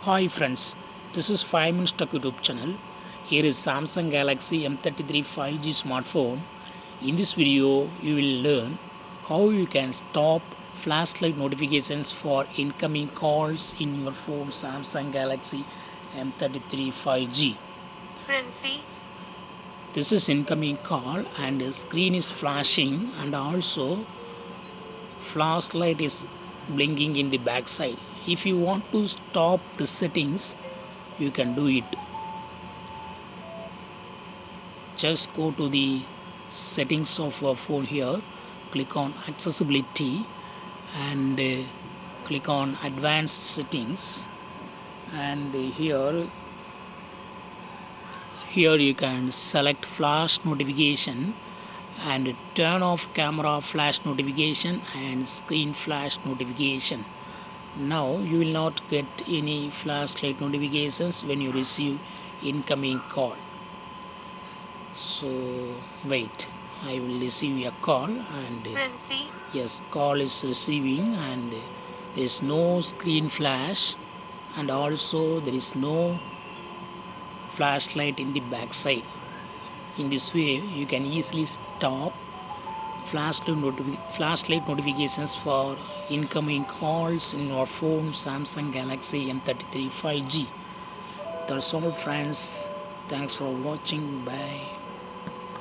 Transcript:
Hi friends, this is 5 Minutes Tech YouTube channel. Here is Samsung Galaxy M33 5G smartphone. In this video, you will learn how you can stop flashlight notifications for incoming calls in your phone Samsung Galaxy M33 5G. Princey, This is incoming call and the screen is flashing and also flashlight is blinking in the back side. If you want to stop the settings, you can do it. Just go to the settings of your phone here, click on accessibility and click on advanced settings, and here you can select flash notification and turn off camera flash notification and screen flash notification. Now you will not get any flashlight notifications when you receive incoming call. So wait, I will receive a call and Princey, yes, call is receiving and there is no screen flash and also there is no flashlight in the back side. In this way you can easily stop flashlight notifications for incoming calls in your phone Samsung Galaxy M33 5G. That's all friends, thanks for watching, bye.